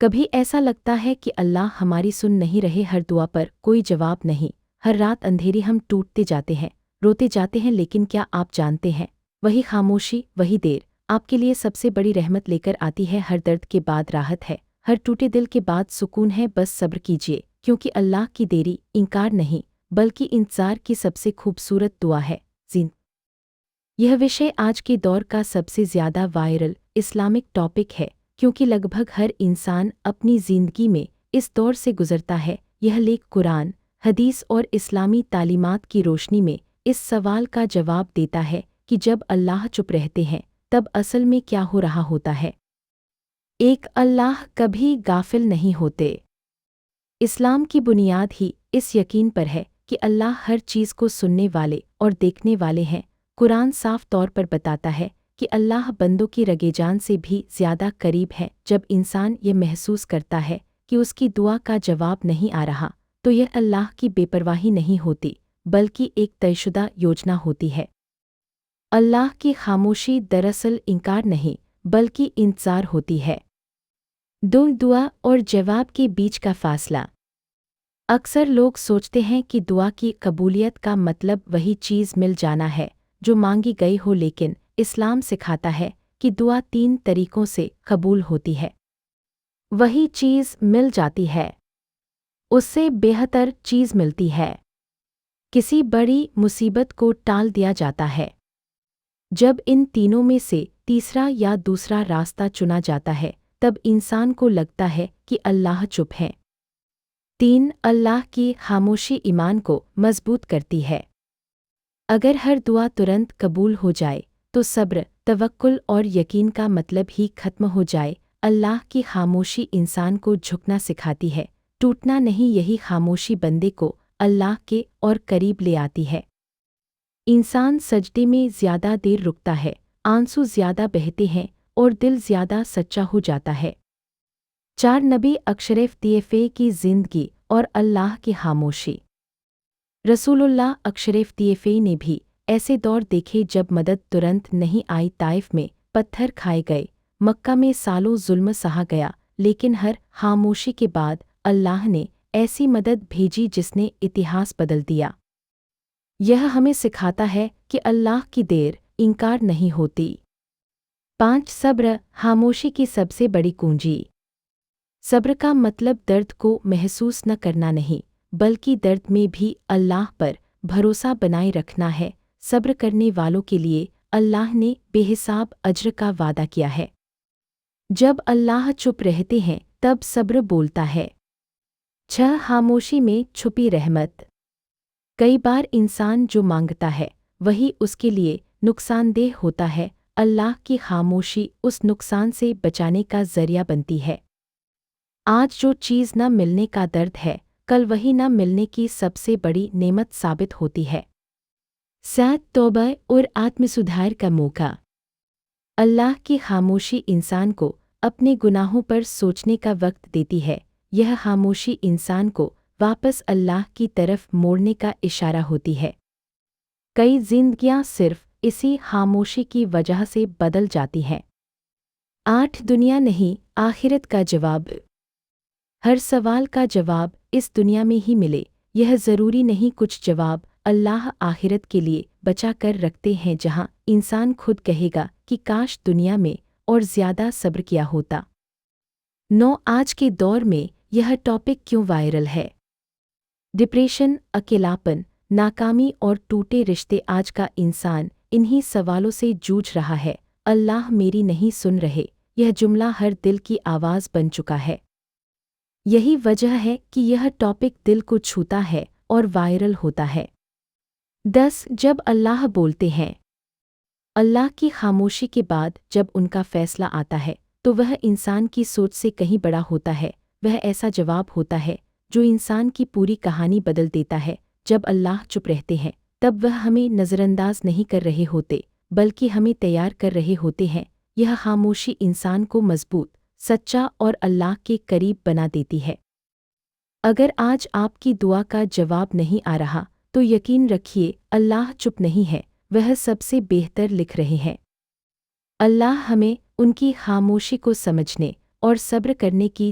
کبھی ایسا لگتا ہے کہ اللہ ہماری سن نہیں رہے، ہر دعا پر کوئی جواب نہیں، ہر رات اندھیری ہم ٹوٹتے جاتے ہیں، روتے جاتے ہیں، لیکن کیا آپ جانتے ہیں وہی خاموشی، وہی دیر آپ کے لیے سب سے بڑی رحمت لے کر آتی ہے۔ ہر درد کے بعد راحت ہے، ہر ٹوٹے دل کے بعد سکون ہے۔ بس صبر کیجیے، کیونکہ اللہ کی دیری انکار نہیں بلکہ انتظار کی سب سے خوبصورت دعا ہے۔ یہ وشے آج کے دور کا سب سے زیادہ وائرل اسلامک ٹاپک ہے، کیونکہ لگ بھگ ہر انسان اپنی زندگی میں اس دور سے گزرتا ہے۔ یہ لیکھ قرآن، حدیث اور اسلامی تعلیمات کی روشنی میں اس سوال کا جواب دیتا ہے کہ جب اللہ چپ رہتے ہیں تب اصل میں کیا ہو رہا ہوتا ہے۔ ایک اللہ کبھی غافل نہیں ہوتے۔ اسلام کی بنیاد ہی اس یقین پر ہے کہ اللہ ہر چیز کو سننے والے اور دیکھنے والے ہیں۔ قرآن صاف طور پر بتاتا ہے کہ اللہ بندوں کی رگے جان سے بھی زیادہ قریب ہے۔ جب انسان یہ محسوس کرتا ہے کہ اس کی دعا کا جواب نہیں آ رہا، تو یہ اللہ کی بے پرواہی نہیں ہوتی بلکہ ایک طے شدہ یوجنا ہوتی ہے۔ اللہ کی خاموشی دراصل انکار نہیں بلکہ انتظار ہوتی ہے۔ دعا اور جواب کے بیچ کا فاصلہ۔ اکثر لوگ سوچتے ہیں کہ دعا کی قبولیت کا مطلب وہی چیز مل جانا ہے جو مانگی گئی ہو، لیکن اسلام سکھاتا ہے کہ دعا 3 طریقوں سے قبول ہوتی ہے۔ وہی چیز مل جاتی ہے، اس سے بہتر چیز ملتی ہے، کسی بڑی مصیبت کو ٹال دیا جاتا ہے۔ جب ان تینوں میں سے تیسرا یا دوسرا راستہ چنا جاتا ہے تب انسان کو لگتا ہے کہ اللہ چپ ہے۔ 3 اللہ کی خاموشی ایمان کو مضبوط کرتی ہے۔ اگر ہر دعا ترنت قبول ہو جائے تو صبر، توکل اور یقین کا مطلب ہی ختم ہو جائے۔ اللہ کی خاموشی انسان کو جھکنا سکھاتی ہے، ٹوٹنا نہیں۔ یہی خاموشی بندے کو اللہ کے اور قریب لے آتی ہے۔ انسان سجدے میں زیادہ دیر رکتا ہے، آنسو زیادہ بہتے ہیں اور دل زیادہ سچا ہو جاتا ہے۔ 4 نبی اشرف طیفے کی زندگی اور اللہ کی خاموشی۔ رسول اللہ اشرف طیفے نے بھی ایسے دور دیکھے جب مدد ترنت نہیں آئی۔ طائف میں پتھر کھائے گئے، مکہ میں سالوں ظلم سہا گیا، لیکن ہر خاموشی کے بعد اللہ نے ایسی مدد بھیجی جس نے اتہاس بدل دیا۔ یہ ہمیں سکھاتا ہے کہ اللہ کی دیر انکار نہیں ہوتی۔ 5 صبر، خاموشی کی سب سے بڑی کنجی۔ صبر کا مطلب درد کو محسوس نہ کرنا نہیں بلکہ درد میں بھی اللہ پر بھروسہ بنائے رکھنا ہے۔ صبر کرنے والوں کے لیے اللہ نے بے حساب اجر کا وعدہ کیا ہے۔ جب اللہ چپ رہتے ہیں تب صبر بولتا ہے۔ 6 خاموشی میں چھپی رحمت۔ کئی بار انسان جو مانگتا ہے وہی اس کے لیے نقصان دہ ہوتا ہے۔ اللہ کی خاموشی اس نقصان سے بچانے کا ذریعہ بنتی ہے۔ آج جو چیز نہ ملنے کا درد ہے، کل وہی نہ ملنے کی سب سے بڑی نعمت ثابت ہوتی ہے۔ 7 توبہ اور آتم سدھار کا موقع۔ اللہ کی خاموشی انسان کو اپنے گناہوں پر سوچنے کا وقت دیتی ہے۔ یہ خاموشی انسان کو واپس اللہ کی طرف موڑنے کا اشارہ ہوتی ہے۔ کئی زندگیاں صرف اسی خاموشی کی وجہ سے بدل جاتی ہیں۔ 8 دنیا نہیں، آخرت کا جواب۔ ہر سوال کا جواب اس دنیا میں ہی ملے، یہ ضروری نہیں۔ کچھ جواب اللہ آخرت کے لیے بچا کر رکھتے ہیں، جہاں انسان خود کہے گا کہ کاش دنیا میں اور زیادہ صبر کیا ہوتا۔ 9 آج کے دور میں یہ ٹاپک کیوں وائرل ہے؟ ڈپریشن، اکیلاپن، ناکامی اور ٹوٹے رشتے۔ آج کا انسان انہی سوالوں سے جوجھ رہا ہے۔ اللہ میری نہیں سن رہے، یہ جملہ ہر دل کی آواز بن چکا ہے۔ یہی وجہ ہے کہ یہ ٹاپک دل کو چھوتا ہے اور وائرل ہوتا ہے۔ 10 جب اللہ بولتے ہیں۔ اللہ کی خاموشی کے بعد جب ان کا فیصلہ آتا ہے تو وہ انسان کی سوچ سے کہیں بڑا ہوتا ہے۔ وہ ایسا جواب ہوتا ہے جو انسان کی پوری کہانی بدل دیتا ہے۔ جب اللہ چپ رہتے ہیں تب وہ ہمیں نظر انداز نہیں کر رہے ہوتے بلکہ ہمیں تیار کر رہے ہوتے ہیں۔ یہ خاموشی انسان کو مضبوط، سچا اور اللہ کے قریب بنا دیتی ہے۔ اگر آج آپ کی دعا کا جواب نہیں آ رہا تو یقین رکھیے اللہ چپ نہیں ہے، وہ سب سے بہتر لکھ رہے ہیں۔ اللہ ہمیں ان کی خاموشی کو سمجھنے اور صبر کرنے کی